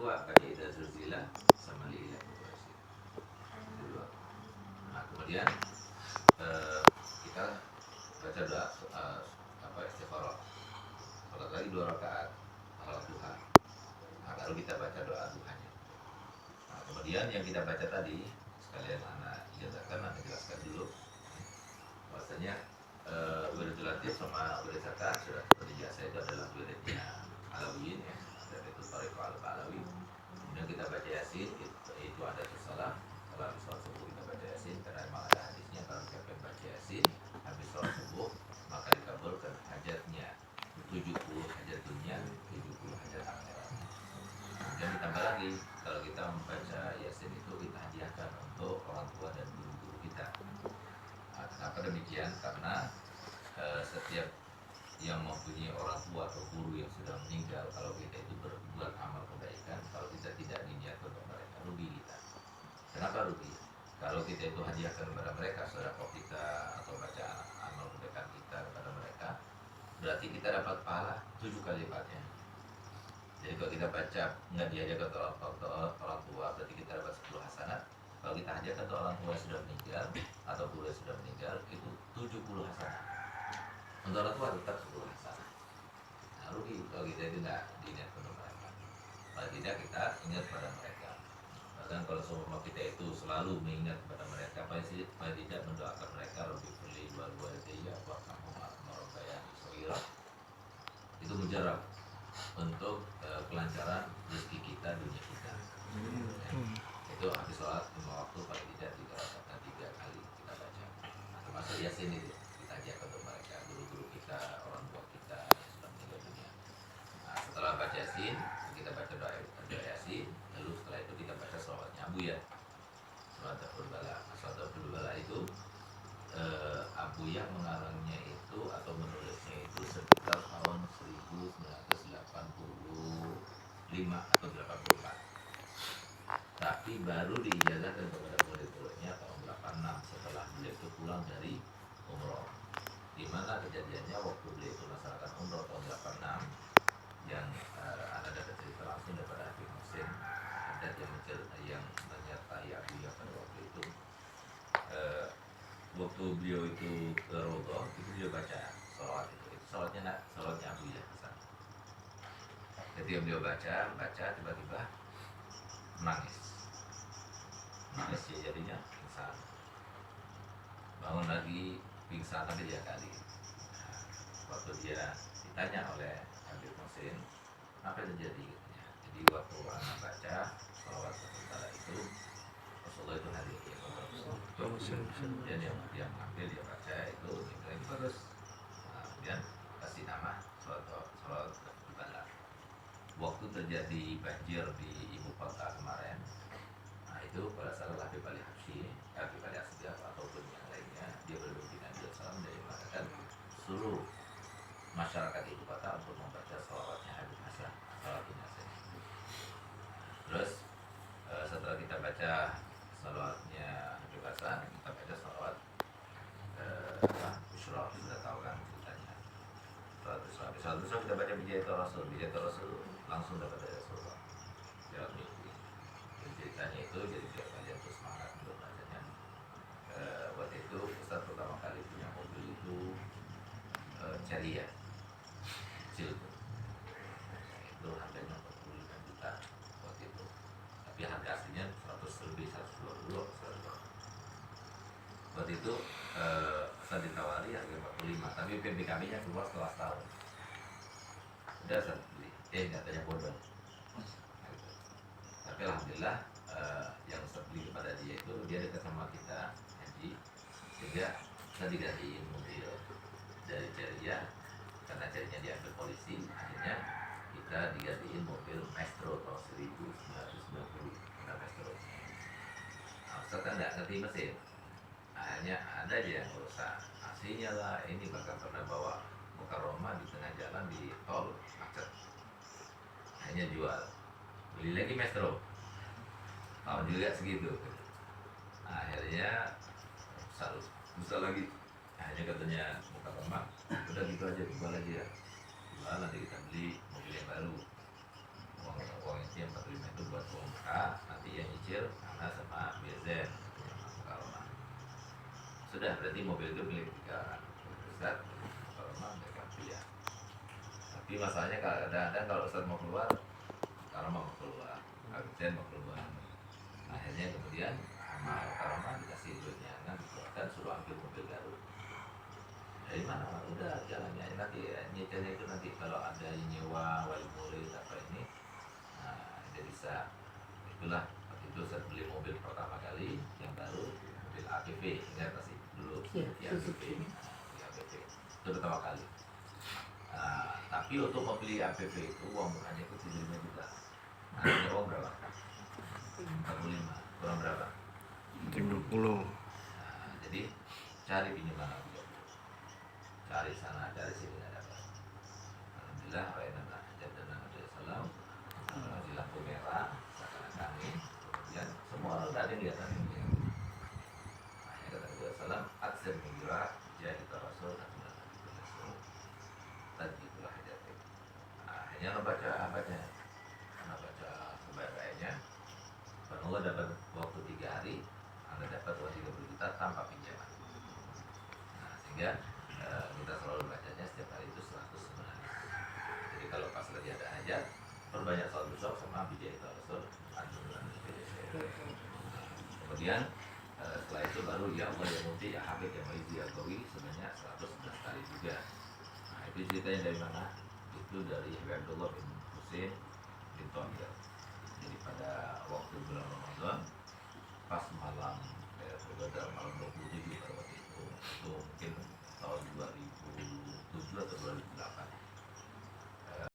tua baca idza zulzilah sama lillahi Quraisy. Dua. Nah, kemudian kita baca doa istikharah. Salat lagi 2 rakaat salat duha. Nah, baru kita baca doa duhanya. Nah, kemudian yang kita baca tadi sekalian anak ijazahkan, anak jelaskan dulu bahwasanya wiridul latif sama wirid zakar sudah seperti biasa, itu adalah wiridnya Alawiyin ya, dan itu Thariqah Al-Alawi. Kemudian kita baca Yasin, itu ada salah setelah habis sholat subuh kita baca Yasin, karena memang ada hadisnya kalau siapa yang baca Yasin habis sholat subuh maka dikabulkan hajatnya 70 hajat dunia, 70 hajat akhirat. Kemudian ditambah lagi, kalau kita membaca Yasin itu kita hadiahkan untuk orang tua dan guru-guru kita. Nah, kenapa demikian? Karena setiap yang mempunyai orang tua atau guru yang sudah meninggal, kalau kita itu berbuat amal kebaikan, kalau kita tidak diniat untuk mereka, rugi kita. Kenapa rugi? Kalau kita itu hadiahkan kepada mereka sedekah kita atau baca amal kebaikan kita kepada mereka, berarti kita dapat pahala 7 kali lipatnya. Jadi kalau kita baca nggak dihadiahkan ke orang tua, berarti kita dapat 10 hasanat. Kalau kita hadiahkan ke orang tua yang sudah meninggal atau guru yang sudah meninggal, itu 70 hasanat. Untuk orang tua tetap 10 hasanat. Nah, rugi kalau kita itu nggak diingat kepada mereka. Kalau tidak, kita ingat pada mereka. Bahkan kalau semua kita itu selalu mengingat kepada mereka, paling tidak mendoakan mereka, Rabbi firli wal walidayya warhamhuma kama rabbayani shaghira. Itu mujarab untuk kelancaran rezeki kita, dunia kita. Itu habis sholat 5 waktu paling tidak 3 kali kita baca. Nah, termasuk Yasin itu kita ajarkan untuk mereka, guru-guru kita, orang tua kita yang sudah meninggal dunia. Nah, setelah baca Yasin, kita baca doa Yasin, lalu setelah itu kita baca sholawatnya Abu ya, sholawat Abdul Bala. Sholawat Abdul Bala itu Abu ya mengarangnya itu atau menulisnya itu sekitar tahun 1985 atau 84. Tapi baru diijazahkan kepada murid-muridnya tahun 86 setelah beliau itu pulang dari umroh. Di mana kejadiannya waktu beliau itu melaksanakan umroh tahun 86, yang ada cerita langsung daripada Habib Muhsin Haddad yang menyertai Abu ya pada waktu itu. Waktu beliau itu ke Raudhah, itu beliau baca sholawat itu sholawatnya Abu ya. Ketika beliau baca tiba-tiba menangis ya, jadinya pingsan, bangun lagi pingsan tapi 3 kali. Nah, waktu dia ditanya oleh Habib Muhsin apa yang terjadi, jadi waktu anak baca sholawat sementara itu Rasulullah itu hadir ya, kemudian dia mengambil, dia baca itu yang terus. Nah, kemudian kasih nama sholawat Bala. Waktu terjadi banjir di ibu kota kemarin, nah itu pada saat Habib Ali Habsyi, Habib Ali Asgaf ataupun yang lainnya, dia berdua di Nabi SAW dari mengatakan seluruh masyarakat ibu kota untuk membaca sholawatnya Habib Hasan, sholawatnya Hasan. Terus setelah kita baca sholawatnya Habib Hasan, kita baca sholawat Bushra, sudah tahu kan ceritanya. Sholawat Bushra kita baca Bijayatul Rasul langsung dapat dari Rasulullah. Jalan mimpi. Ceritanya itu jadi biar kalian terus semangat untuk bacanya. Waktu itu Ustaz pertama kali punya mobil itu Ceria kecil itu harganya 45 juta waktu itu, tapi harga aslinya 100 lebih, 120 waktu itu. Saya ditawari harga 45, tapi PBKB nya keluar setelah setahun. Udah saya beli, katanya bodong. Tapi alhamdulillah yang saya beli kepada dia itu dia dekat sama kita haji, sehingga saya digantiin mobil dari Ceria, karena Ceria diambil polisi, akhirnya kita digantiin mobil Maestro tahun 1990, Maestro. Nah, saya kan nggak ngerti mesin, akhirnya ada aja yang rusak aslinya lah. Ini bahkan pernah bawa Mukarromah di tengah jalan di tol macet, hanya jual, beli lagi Maestro tahun juga segitu. Akhirnya susah lagi, akhirnya katanya Mukarromah udah gitu aja, jual aja, jual nanti kita beli mobil yang baru. uang inti yang 45 itu buat uang muka, nanti yang nyicil Ana sama Bezen Karoma. Sudah, berarti mobil itu milik 3 orang, Ustaz, Karoma, mereka ya. Tapi masalahnya kadang-kadang kalau Ustaz mau keluar, Karoma mau keluar, Bezen mau keluar. Akhirnya kemudian sama Karoma dikasih duitnya kan, dan suruh ambil mobil baru. Dari mana? Udah jalannya nanti nyicilnya itu nanti kalau ada nyewa wali murid apa ini, nah dia bisa. Itulah waktu itu saya beli mobil pertama kali yang baru, mobil APV, ingat pasti dulu Ya, APV, Suzuki. APV itu pertama kali. Tapi untuk membeli APV itu uang mukanya itu 75 juta. Nah, uang berapa? 45, kurang berapa? 30. Nah, jadi cari pinjaman lagi. Cari sana, cari sini nggak dapat. Alhamdulillah, Rasulullah SAW di lampu merah, seakan-akan kami, kemudian semua orang tak ada yang lihat. Hanya kata Rasulullah SAW, aksir mengira jahit Rasul tadi itulah hajatnya. Hanya membaca kebacaannya. Allah dapat waktu 3 hari, Anda dapat uang 30 juta tanpa pinjaman. Nah, sehingga kita selalu bacanya setiap hari itu 100 sebenarnya. Jadi kalau pas lagi ada hajat, perbanyak salat besok sama bijak itu Rasul. Kemudian setelah itu baru ya Allah ya Muti ya Habib ya Maizi ya Gawi sebanyak 111 kali juga. Nah itu ceritanya dari mana? Itu dari Abdullah bin Husain bin Thahir. Jadi pada waktu bulan Ramadan pas malam pada malam 27 pada waktu itu mungkin tahun 2007 atau 2008.